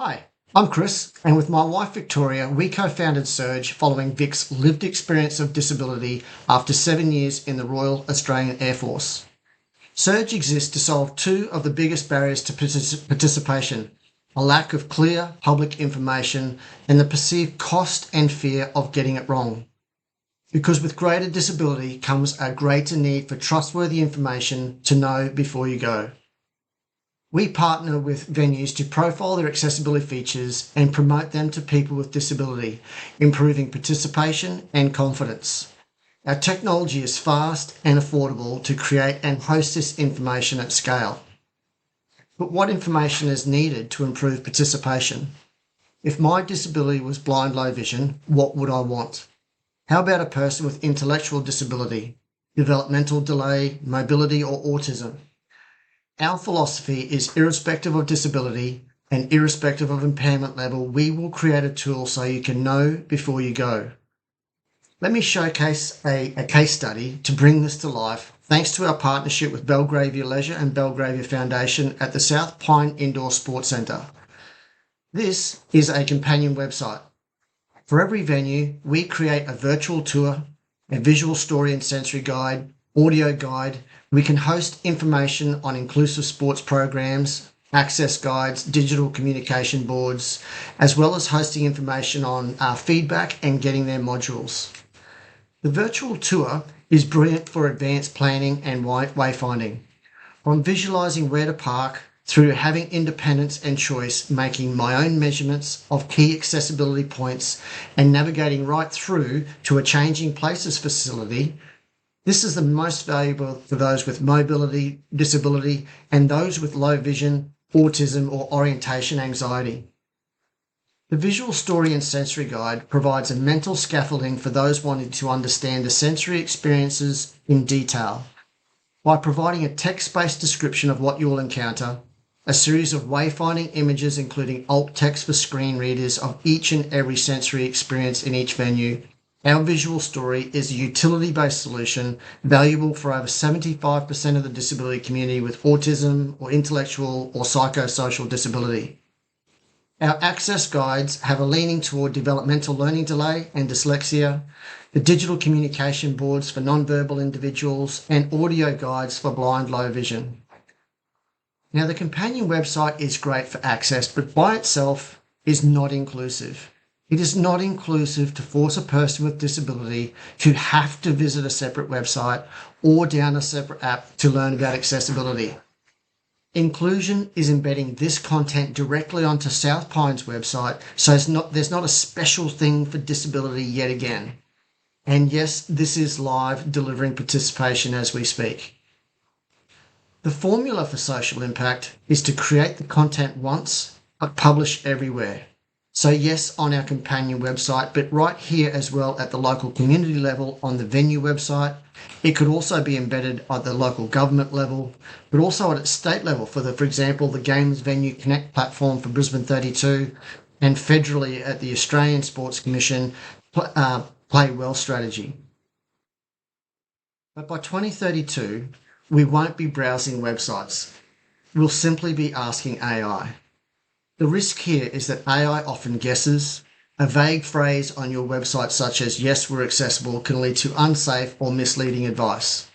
Hi, I'm Chris, and with my wife Victoria, we co-founded Cérge following Vic's lived experience of disability after 7 years in the Royal Australian Air Force. Cérge exists to solve two of the biggest barriers to participation: a lack of clear public information and the perceived cost and fear of getting it wrong. Because with greater disability comes a greater need for trustworthy information to know before you go. We partner with venues to profile their accessibility features and promote them to people with disability, improving participation and confidence. Our technology is fast and affordable to create and host this information at scale. But what information is needed to improve participation? If my disability was blind low vision, what would I want? How about a person with intellectual disability, developmental delay, mobility, or autism? Our philosophy is irrespective of disability and irrespective of impairment level, we will create a tool so you can know before you go. Let me showcase a case study to bring this to life, thanks to our partnership with Belgravia Leisure and Belgravia Foundation at the South Pine Indoor Sports Centre. This is a companion website. For every venue, we create a virtual tour, a visual story and sensory guide, audio guide. We can host information on inclusive sports programs, access guides, digital communication boards, as well as hosting information on feedback and getting their modules. The virtual tour is brilliant for advanced planning and wayfinding. From visualizing where to park through having independence and choice, making my own measurements of key accessibility points and navigating right through to a changing places facility. This is the most valuable for those with mobility, disability, and those with low vision, autism, or orientation anxiety. The visual story and sensory guide provides a mental scaffolding for those wanting to understand the sensory experiences in detail. By providing a text-based description of what you will encounter, a series of wayfinding images including alt text for screen readers of each and every sensory experience in each venue, our visual story is a utility-based solution valuable for over 75% of the disability community with autism or intellectual or psychosocial disability. Our access guides have a leaning toward developmental learning delay and dyslexia, the digital communication boards for nonverbal individuals, and audio guides for blind low vision. Now, the companion website is great for access, but by itself is not inclusive. It is not inclusive to force a person with disability to have to visit a separate website or download a separate app to learn about accessibility. Inclusion is embedding this content directly onto South Pine's website, so there's not a special thing for disability yet again. And yes, this is live, delivering participation as we speak. The formula for social impact is to create the content once, but publish everywhere. So yes, on our companion website, but right here as well at the local community level on the venue website. It could also be embedded at the local government level, but also at a state level for example, the Games Venue Connect platform for Brisbane 32, and federally at the Australian Sports Commission Play Well strategy. But by 2032, we won't be browsing websites. We'll simply be asking AI. The risk here is that AI often guesses. A vague phrase on your website such as "yes, we're accessible" can lead to unsafe or misleading advice.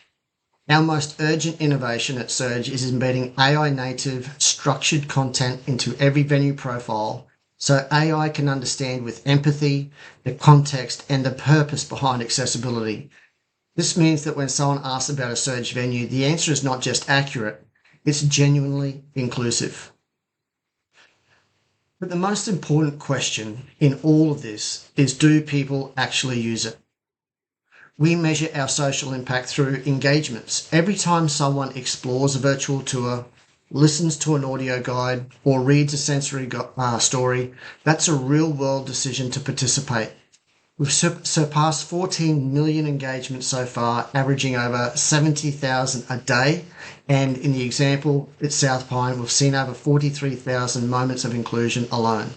Our most urgent innovation at Cérge is embedding AI native structured content into every venue profile so AI can understand with empathy the context and the purpose behind accessibility. This means that when someone asks about a Cérge venue, the answer is not just accurate, it's genuinely inclusive. But the most important question in all of this is, do people actually use it? We measure our social impact through engagements. Every time someone explores a virtual tour, listens to an audio guide, or reads a sensory story, that's a real-world decision to participate. We've surpassed 14 million engagements so far, averaging over 70,000 a day. And in the example at South Pine, we've seen over 43,000 moments of inclusion alone.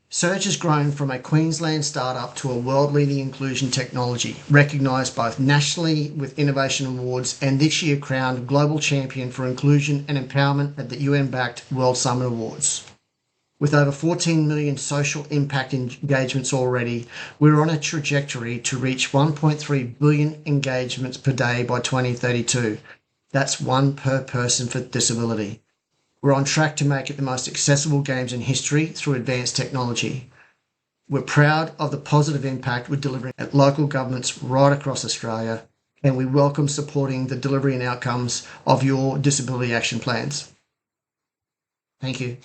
Cérge has grown from a Queensland startup to a world-leading inclusion technology, recognised both nationally with innovation awards and this year crowned Global Champion for Inclusion and Empowerment at the UN-backed World Summit Awards. With over 14 million social impact engagements already, we're on a trajectory to reach 1.3 billion engagements per day by 2032. That's one per person for disability. We're on track to make it the most accessible games in history through advanced technology. We're proud of the positive impact we're delivering at local governments right across Australia, and we welcome supporting the delivery and outcomes of your disability action plans. Thank you.